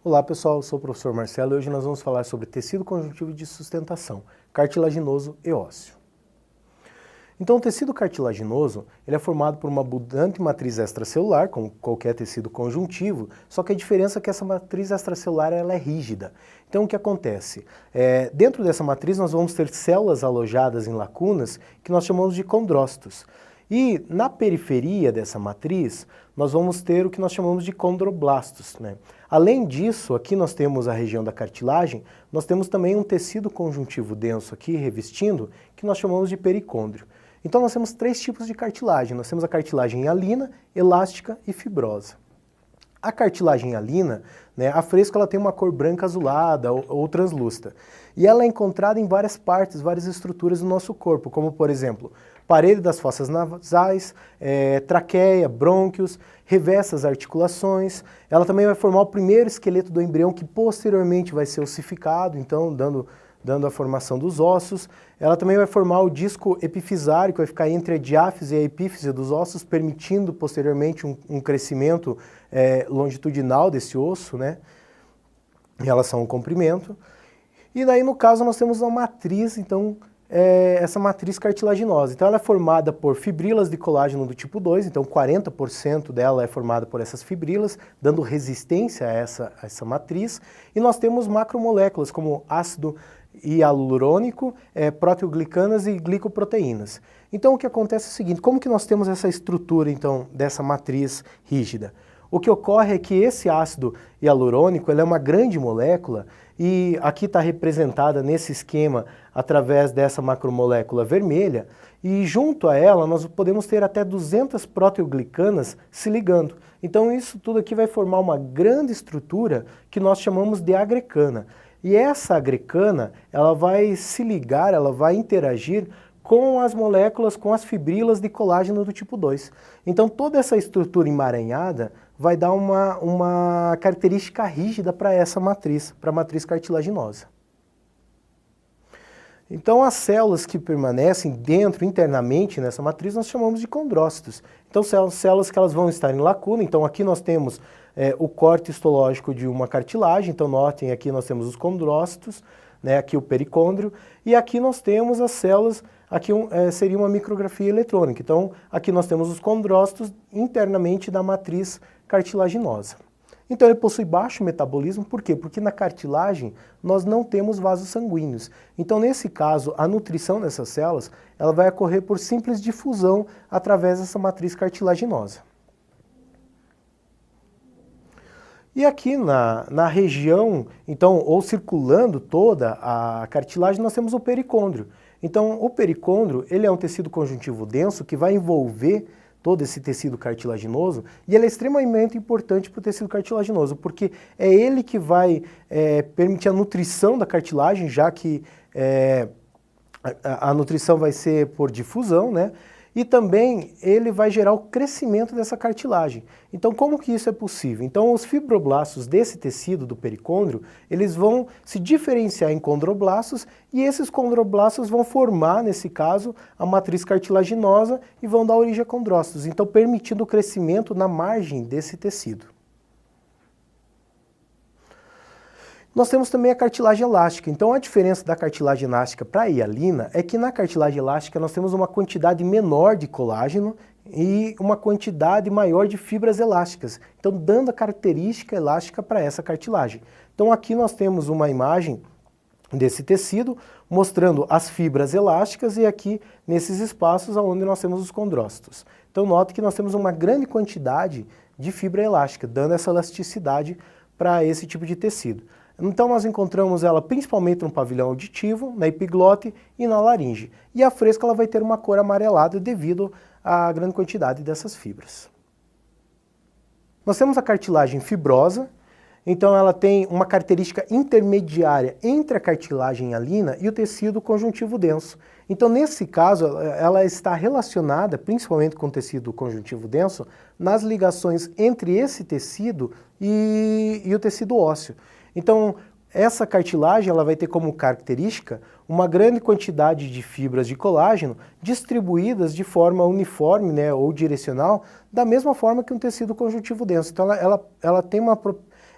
Olá pessoal, eu sou o professor Marcelo e hoje nós vamos falar sobre tecido conjuntivo de sustentação, cartilaginoso e ósseo. Então o tecido cartilaginoso ele é formado por uma abundante matriz extracelular, como qualquer tecido conjuntivo, só que a diferença é que essa matriz extracelular ela é rígida. Então o que acontece? Dentro dessa matriz nós vamos ter células alojadas em lacunas que nós chamamos de condrócitos. E na periferia dessa matriz, nós vamos ter o que nós chamamos de condroblastos, né? Além disso, aqui nós temos a região da cartilagem, nós temos também um tecido conjuntivo denso aqui revestindo, que nós chamamos de pericôndrio. Então nós temos três tipos de cartilagem. Nós temos a cartilagem hialina, elástica e fibrosa. A cartilagem hialina, né, a fresco ela tem uma cor branca azulada ou translúcida. E ela é encontrada em várias partes, várias estruturas do nosso corpo, como por exemplo, parede das fossas nasais, traqueia, brônquios, reveste as articulações. Ela também vai formar o primeiro esqueleto do embrião que posteriormente vai ser ossificado, então dando a formação dos ossos. Ela também vai formar o disco epifisário, que vai ficar entre a diáfise e a epífise dos ossos, permitindo posteriormente um crescimento longitudinal desse osso, né, em relação ao comprimento. E daí, no caso, nós temos uma matriz, então, essa matriz cartilaginosa. Então ela é formada por fibrilas de colágeno do tipo 2, então 40% dela é formada por essas fibrilas, dando resistência a essa matriz. E nós temos macromoléculas como ácido hialurônico, proteoglicanas e glicoproteínas. Então o que acontece é o seguinte, como que nós temos essa estrutura então dessa matriz rígida? O que ocorre é que esse ácido hialurônico ele é uma grande molécula e aqui está representada nesse esquema através dessa macromolécula vermelha e junto a ela nós podemos ter até 200 proteoglicanas se ligando. Então isso tudo aqui vai formar uma grande estrutura que nós chamamos de agrecana. E essa agrecana ela vai se ligar, ela vai interagir com as moléculas, com as fibrilas de colágeno do tipo 2. Então toda essa estrutura emaranhada vai dar uma característica rígida para essa matriz, para a matriz cartilaginosa. Então as células que permanecem dentro, internamente nessa matriz, nós chamamos de condrócitos. Então são células que elas vão estar em lacuna, então aqui nós temos o corte histológico de uma cartilagem, então notem aqui nós temos os condrócitos, né, aqui o pericôndrio, e aqui nós temos as células, aqui seria uma micrografia eletrônica, então aqui nós temos os condrócitos internamente da matriz cartilaginosa. Então ele possui baixo metabolismo, por quê? Porque na cartilagem nós não temos vasos sanguíneos. Então nesse caso, a nutrição dessas células ela vai ocorrer por simples difusão através dessa matriz cartilaginosa. E aqui na região, então, ou circulando toda a cartilagem, nós temos o pericôndrio. Então o pericôndrio ele é um tecido conjuntivo denso que vai envolver todo esse tecido cartilaginoso, e ele é extremamente importante para o tecido cartilaginoso, porque é ele que vai permitir a nutrição da cartilagem, já que a nutrição vai ser por difusão, né? E também ele vai gerar o crescimento dessa cartilagem. Então como que isso é possível? Então os fibroblastos desse tecido do pericôndrio, eles vão se diferenciar em condroblastos e esses condroblastos vão formar, nesse caso, a matriz cartilaginosa e vão dar origem a condrócitos, então permitindo o crescimento na margem desse tecido. Nós temos também a cartilagem elástica. Então a diferença da cartilagem elástica para a hialina é que na cartilagem elástica nós temos uma quantidade menor de colágeno e uma quantidade maior de fibras elásticas, então dando a característica elástica para essa cartilagem. Então aqui nós temos uma imagem desse tecido mostrando as fibras elásticas e aqui nesses espaços onde nós temos os condrócitos. Então note que nós temos uma grande quantidade de fibra elástica, dando essa elasticidade para esse tipo de tecido. Então nós encontramos ela principalmente no pavilhão auditivo, na epiglote e na laringe. E a fresca ela vai ter uma cor amarelada devido à grande quantidade dessas fibras. Nós temos a cartilagem fibrosa, então ela tem uma característica intermediária entre a cartilagem hialina e o tecido conjuntivo denso. Então nesse caso ela está relacionada principalmente com o tecido conjuntivo denso nas ligações entre esse tecido e o tecido ósseo. Então, essa cartilagem ela vai ter como característica uma grande quantidade de fibras de colágeno distribuídas de forma uniforme, né, ou direcional, da mesma forma que um tecido conjuntivo denso. Então, ela tem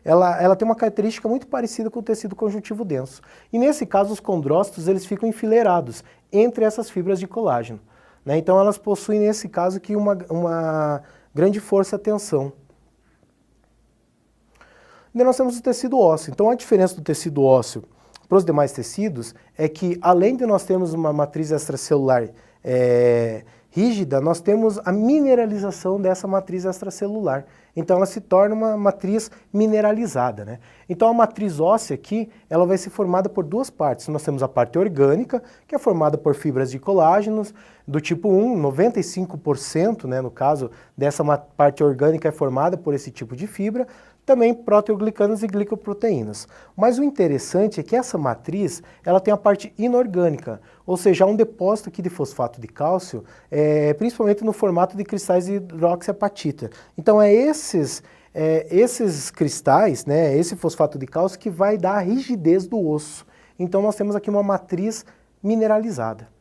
ela tem uma característica muito parecida com o tecido conjuntivo denso. E nesse caso, os condrócitos eles ficam enfileirados entre essas fibras de colágeno, né? Então elas possuem, nesse caso, aqui uma grande força e tensão. E nós temos o tecido ósseo. Então a diferença do tecido ósseo para os demais tecidos é que, além de nós termos uma matriz extracelular rígida, nós temos a mineralização dessa matriz extracelular. Então ela se torna uma matriz mineralizada, né? Então a matriz óssea aqui, ela vai ser formada por duas partes. Nós temos a parte orgânica, que é formada por fibras de colágenos do tipo 1, 95%, né, no caso dessa parte orgânica é formada por esse tipo de fibra, também proteoglicanos e glicoproteínas. Mas o interessante é que essa matriz, ela tem a parte inorgânica, ou seja, há um depósito aqui de fosfato de cálcio, principalmente no formato de cristais de hidroxiapatita. Então esses cristais, né, esse fosfato de cálcio que vai dar a rigidez do osso. Então nós temos aqui uma matriz mineralizada.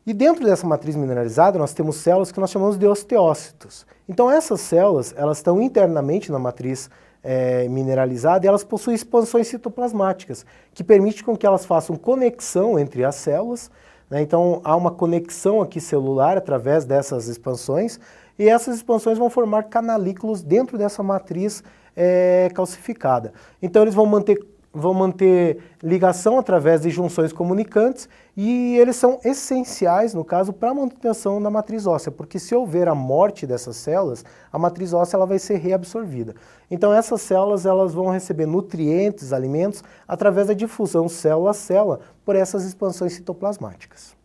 E dentro dessa matriz mineralizada nós temos células que nós chamamos de osteócitos. Então essas células, elas estão internamente na matriz mineralizada e elas possuem expansões citoplasmáticas, que permitem com que elas façam conexão entre as células, né? Então há uma conexão aqui celular através dessas expansões, e essas expansões vão formar canalículos dentro dessa matriz calcificada. Então eles vão manter ligação através de junções comunicantes e eles são essenciais, no caso, para a manutenção da matriz óssea, porque se houver a morte dessas células, a matriz óssea ela vai ser reabsorvida. Então essas células elas vão receber nutrientes, alimentos, através da difusão célula a célula por essas expansões citoplasmáticas.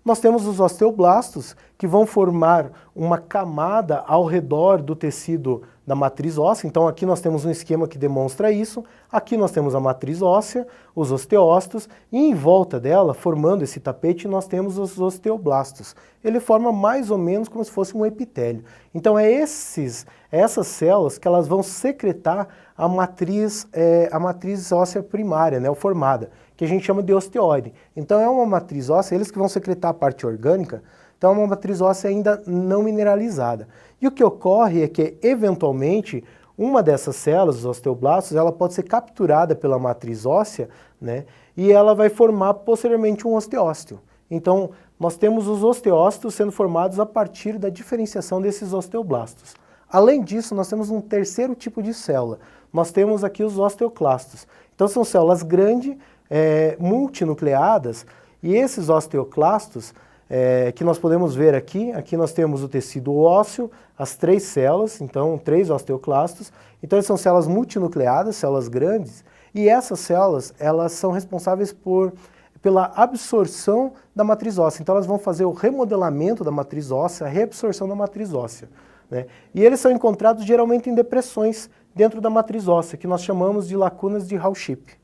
Nós temos os osteoblastos, que vão formar uma camada ao redor do tecido da matriz óssea. Então aqui nós temos um esquema que demonstra isso. Aqui nós temos a matriz óssea, os osteócitos, e em volta dela, formando esse tapete, nós temos os osteoblastos. Ele forma mais ou menos como se fosse um epitélio. Então essas células que elas vão secretar a matriz óssea primária, né, formada, que a gente chama de osteoide. Então é uma matriz óssea, eles que vão secretar a parte orgânica, então é uma matriz óssea ainda não mineralizada. E o que ocorre é que, eventualmente, uma dessas células, os osteoblastos, ela pode ser capturada pela matriz óssea, né, e ela vai formar posteriormente um osteócito. Então, nós temos os osteócitos sendo formados a partir da diferenciação desses osteoblastos. Além disso, nós temos um terceiro tipo de célula. Nós temos aqui os osteoclastos. Então, são células grandes, multinucleadas, e esses osteoclastos, que nós podemos ver aqui nós temos o tecido ósseo, as 3 células, então 3 osteoclastos. Então são células multinucleadas, células grandes, e essas células elas são responsáveis pela absorção da matriz óssea. Então elas vão fazer o remodelamento da matriz óssea, a reabsorção da matriz óssea, né? E eles são encontrados geralmente em depressões dentro da matriz óssea, que nós chamamos de lacunas de Hall-Ship.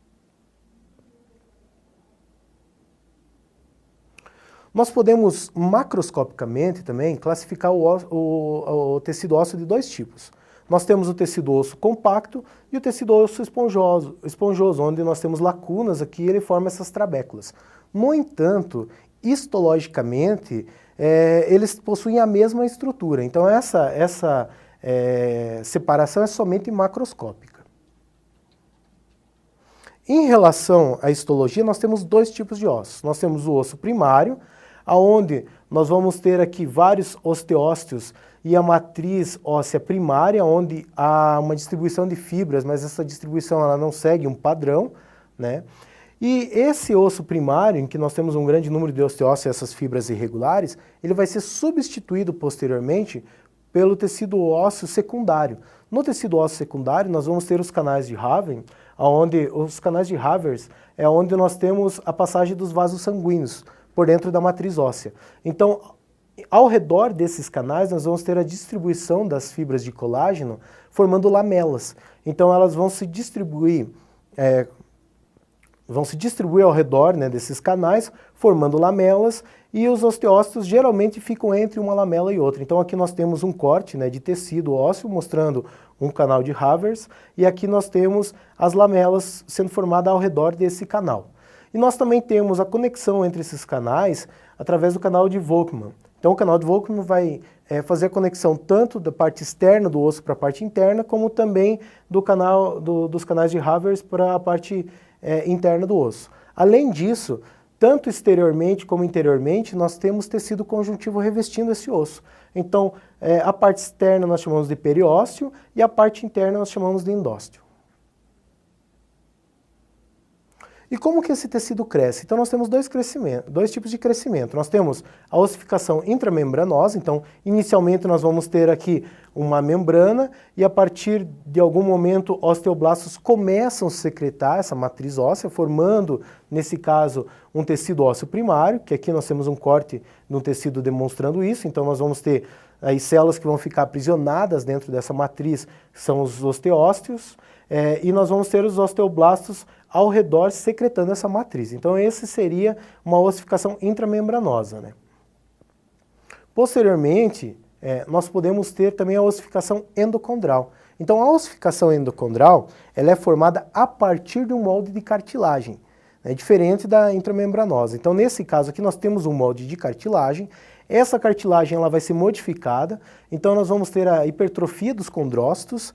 Nós podemos macroscopicamente também classificar o tecido ósseo de 2 tipos. Nós temos o tecido osso compacto e o tecido osso esponjoso, onde nós temos lacunas aqui e ele forma essas trabéculas. No entanto, histologicamente, eles possuem a mesma estrutura. Então essa separação é somente macroscópica. Em relação à histologia, nós temos 2 tipos de ossos. Nós temos o osso primário, aonde nós vamos ter aqui vários osteócitos e a matriz óssea primária, onde há uma distribuição de fibras, mas essa distribuição ela não segue um padrão, né? E esse osso primário, em que nós temos um grande número de osteócitos e essas fibras irregulares, ele vai ser substituído posteriormente pelo tecido ósseo secundário. No tecido ósseo secundário, nós vamos ter os canais de Haven, onde os canais de Havers é onde nós temos a passagem dos vasos sanguíneos por dentro da matriz óssea. Então, ao redor desses canais, nós vamos ter a distribuição das fibras de colágeno formando lamelas. Então, elas vão se distribuir ao redor, né, desses canais, formando lamelas, e os osteócitos geralmente ficam entre uma lamela e outra. Então, aqui nós temos um corte, né, de tecido ósseo, mostrando um canal de Havers, e aqui nós temos as lamelas sendo formadas ao redor desse canal. E nós também temos a conexão entre esses canais através do canal de Volkmann. Então o canal de Volkmann vai fazer a conexão tanto da parte externa do osso para a parte interna, como também dos canais de Havers para a parte interna do osso. Além disso, tanto exteriormente como interiormente, nós temos tecido conjuntivo revestindo esse osso. Então, a parte externa nós chamamos de periósteo e a parte interna nós chamamos de endósteo. E como que esse tecido cresce? Então nós temos dois tipos de crescimento. Nós temos a ossificação intramembranosa, então inicialmente nós vamos ter aqui uma membrana e a partir de algum momento osteoblastos começam a secretar essa matriz óssea, formando, nesse caso, um tecido ósseo primário, que aqui nós temos um corte no tecido demonstrando isso, então nós vamos ter aí células que vão ficar aprisionadas dentro dessa matriz, que são os osteósteos, e nós vamos ter os osteoblastos ao redor secretando essa matriz. Então esse seria uma ossificação intramembranosa, né? Posteriormente, nós podemos ter também a ossificação endocondral. Então a ossificação endocondral, ela é formada a partir de um molde de cartilagem, né, diferente da intramembranosa. Então nesse caso aqui nós temos um molde de cartilagem, essa cartilagem ela vai ser modificada, então nós vamos ter a hipertrofia dos condrócitos.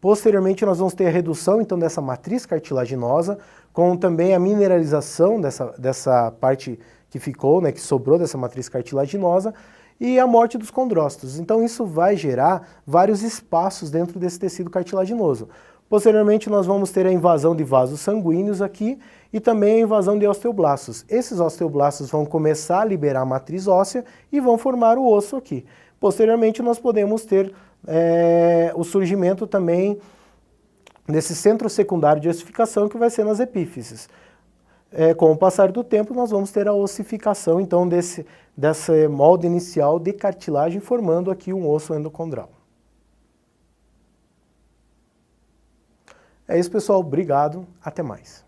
Posteriormente nós vamos ter a redução então dessa matriz cartilaginosa, com também a mineralização dessa parte que ficou, né, que sobrou dessa matriz cartilaginosa, e a morte dos condrócitos. Então isso vai gerar vários espaços dentro desse tecido cartilaginoso. Posteriormente nós vamos ter a invasão de vasos sanguíneos aqui e também a invasão de osteoblastos. Esses osteoblastos vão começar a liberar a matriz óssea e vão formar o osso aqui. Posteriormente nós podemos ter o surgimento também desse centro secundário de ossificação que vai ser nas epífises. Com o passar do tempo nós vamos ter a ossificação então desse molde inicial de cartilagem formando aqui um osso endocondral. É isso, pessoal, obrigado, até mais.